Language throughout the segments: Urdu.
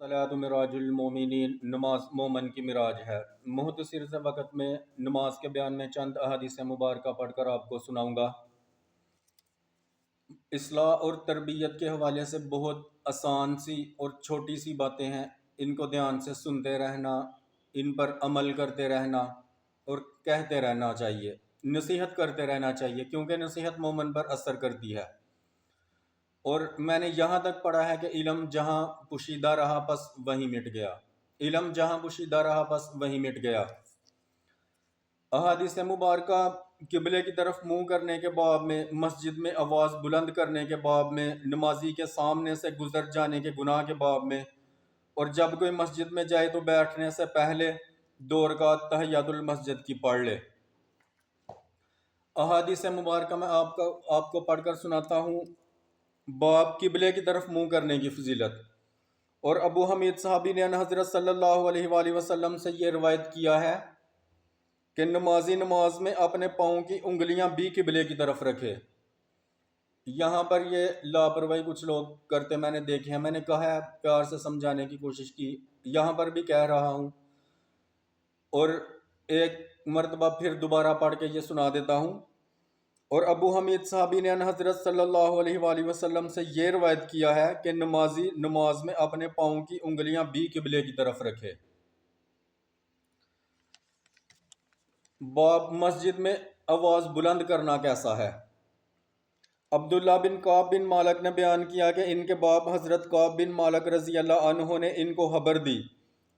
الصلاۃ مراج المومنین، نماز مومن کی مراج ہے۔ مختصر سے وقت میں نماز کے بیان میں چند احادیث مبارکہ پڑھ کر آپ کو سناؤں گا۔ اصلاح اور تربیت کے حوالے سے بہت آسان سی اور چھوٹی سی باتیں ہیں، ان کو دھیان سے سنتے رہنا، ان پر عمل کرتے رہنا اور کہتے رہنا چاہیے، نصیحت کرتے رہنا چاہیے، کیونکہ نصیحت مومن پر اثر کرتی ہے۔ اور میں نے یہاں تک پڑھا ہے کہ علم جہاں پوشیدہ رہا پس وہیں مٹ گیا، علم جہاں پوشیدہ رہا پس وہیں مٹ گیا۔ احادیث مبارکہ قبلے کی طرف منہ کرنے کے باب میں، مسجد میں آواز بلند کرنے کے باب میں، نمازی کے سامنے سے گزر جانے کے گناہ کے باب میں، اور جب کوئی مسجد میں جائے تو بیٹھنے سے پہلے 2 رکعت تحیۃ المسجد کی پڑھ لے۔ احادیث مبارکہ میں آپ کو پڑھ کر سناتا ہوں۔ باب قبلے کی طرف منہ کرنے کی فضیلت۔ اور ابو حمید صحابی نے حضرت صلی اللہ علیہ وآلہ وسلم سے یہ روایت کیا ہے کہ نمازی نماز میں اپنے پاؤں کی انگلیاں بھی قبلے کی طرف رکھے۔ یہاں پر یہ لاپرواہی کچھ لوگ کرتے میں نے دیکھے ہیں، میں نے کہا ہے، پیار سے سمجھانے کی کوشش کی، یہاں پر بھی کہہ رہا ہوں، اور ایک مرتبہ پھر دوبارہ پڑھ کے یہ سنا دیتا ہوں۔ اور ابو حمید صحابی نے حضرت صلی اللہ علیہ وآلہ وسلم سے یہ روایت کیا ہے کہ نمازی نماز میں اپنے پاؤں کی انگلیاں بھی قبلے کی طرف رکھے۔ باب مسجد میں آواز بلند کرنا کیسا ہے۔ عبداللہ بن کعب بن مالک نے بیان کیا کہ ان کے باپ حضرت کعب بن مالک رضی اللہ عنہ نے ان کو خبر دی۔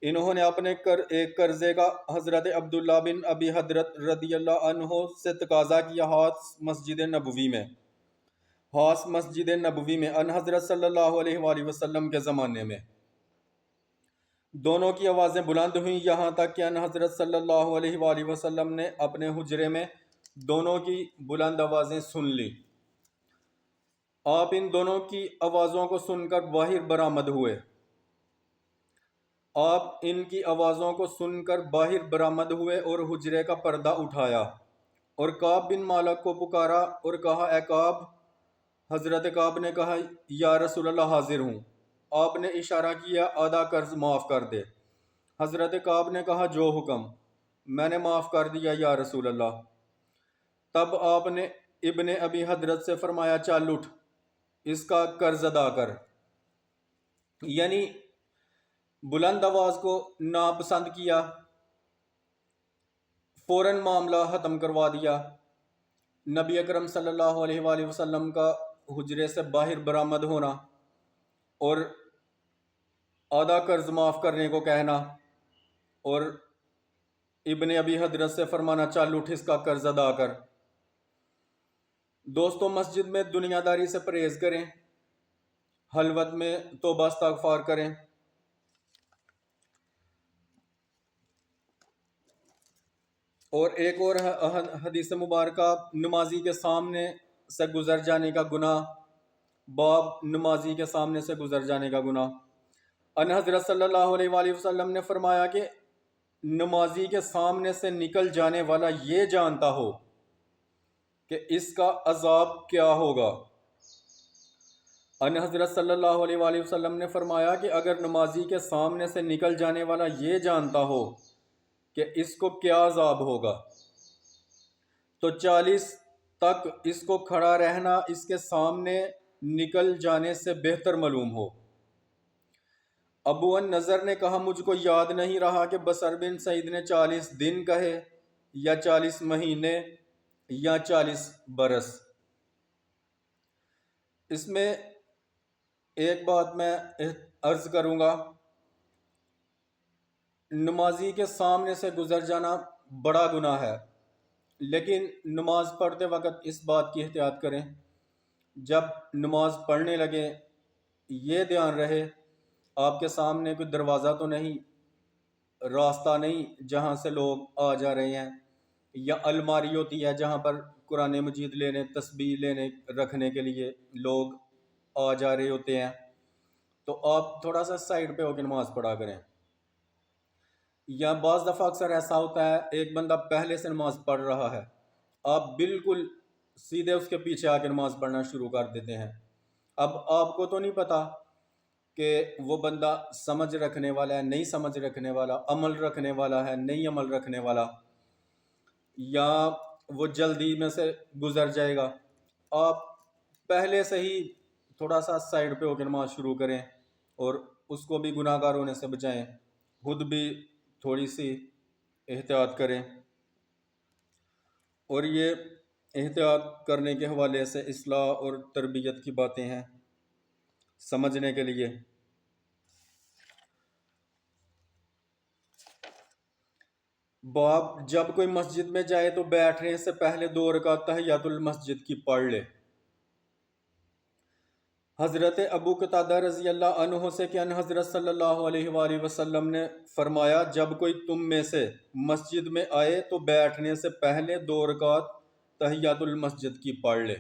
انہوں نے اپنے ایک قرضے کا حضرت عبداللہ بن ابی حضرت رضی اللہ عنہ سے تقاضا کیا، ہاتھ مسجد نبوی میں ان حضرت صلی اللہ علیہ وآلہ وسلم کے زمانے میں۔ دونوں کی آوازیں بلند ہوئیں، یہاں تک کہ ان حضرت صلی اللہ علیہ وآلہ وسلم نے اپنے حجرے میں دونوں کی بلند آوازیں سن لی۔ آپ ان دونوں کی آوازوں کو سن کر باہر برآمد ہوئے۔ آپ ان کی آوازوں کو سن کر باہر برآمد ہوئے اور حجرے کا پردہ اٹھایا اور کعب بن مالک کو پکارا اور کہا، اے کعب۔ حضرت کعب نے کہا، یا رسول اللہ، حاضر ہوں۔ آپ نے اشارہ کیا، آدھا قرض معاف کر دے۔ حضرت کعب نے کہا، جو حکم۔ میں نے معاف کر دیا یا رسول اللہ۔ تب آپ نے ابن ابی حضرت سے فرمایا، چل اٹھ، اس کا قرض ادا کر۔ یعنی بلند آواز کو ناپسند کیا، فوراً معاملہ ختم کروا دیا۔ نبی اکرم صلی اللہ علیہ وآلہ وسلم کا حجرے سے باہر برآمد ہونا اور آدھا قرض معاف کرنے کو کہنا، اور ابن ابی حضرت سے فرمانا، چل اٹھ، اس کا قرض ادا کر۔ دوستو، مسجد میں دنیا داری سے پرہیز کریں، خلوت میں توبہ استغفار کریں۔ اور ایک اور حدیث مبارکہ، نمازی کے سامنے سے گزر جانے کا گناہ۔ باب نمازی کے سامنے سے گزر جانے کا گناہ۔ ان حضرت صلی اللہ علیہ وآلہ وسلم نے فرمایا کہ نمازی کے سامنے سے نکل جانے والا یہ جانتا ہو کہ اس کا عذاب کیا ہوگا۔ ان حضرت صلی اللہ علیہ وآلہ وسلم نے فرمایا کہ اگر نمازی کے سامنے سے نکل جانے والا یہ جانتا ہو کہ اس کو کیا عذاب ہوگا، تو 40 تک اس کو کھڑا رہنا اس کے سامنے نکل جانے سے بہتر معلوم ہو۔ ابو النضر نے کہا، مجھ کو یاد نہیں رہا کہ بصر بن سعید نے 40 دن کہے یا 40 مہینے یا 40 برس۔ اس میں ایک بات میں عرض کروں گا، نمازی کے سامنے سے گزر جانا بڑا گناہ ہے، لیکن نماز پڑھتے وقت اس بات کی احتیاط کریں، جب نماز پڑھنے لگے یہ دھیان رہے آپ کے سامنے کوئی دروازہ تو نہیں، راستہ نہیں جہاں سے لوگ آ جا رہے ہیں، یا الماری ہوتی ہے جہاں پر قرآن مجید لینے، تسبیح لینے رکھنے کے لیے لوگ آ جا رہے ہوتے ہیں، تو آپ تھوڑا سا سائڈ پہ ہو کے نماز پڑھا کریں۔ یا بعض دفعہ اکثر ایسا ہوتا ہے، ایک بندہ پہلے سے نماز پڑھ رہا ہے، آپ بالکل سیدھے اس کے پیچھے آ کے نماز پڑھنا شروع کر دیتے ہیں۔ اب آپ کو تو نہیں پتا کہ وہ بندہ سمجھ رکھنے والا ہے نہیں سمجھ رکھنے والا، عمل رکھنے والا ہے نہیں عمل رکھنے والا، یا وہ جلدی میں سے گزر جائے گا، آپ پہلے سے ہی تھوڑا سا سائڈ پہ ہو کے نماز شروع کریں اور اس کو بھی گناہ گار ہونے سے بچائیں، خود بھی تھوڑی سی احتیاط کریں۔ اور یہ احتیاط کرنے کے حوالے سے اصلاح اور تربیت کی باتیں ہیں سمجھنے کے لیے۔ باب جب کوئی مسجد میں جائے تو بیٹھنے سے پہلے 2 رکعت تحیۃ المسجد کی پڑھ لے۔ حضرت ابو قتادہ رضی اللہ عنہ سے کہ ان حضرت صلی اللہ علیہ وآلہ وسلم نے فرمایا جب کوئی تم میں سے مسجد میں آئے تو بیٹھنے سے پہلے 2 رکعت تحیۃ المسجد کی پڑھ لے۔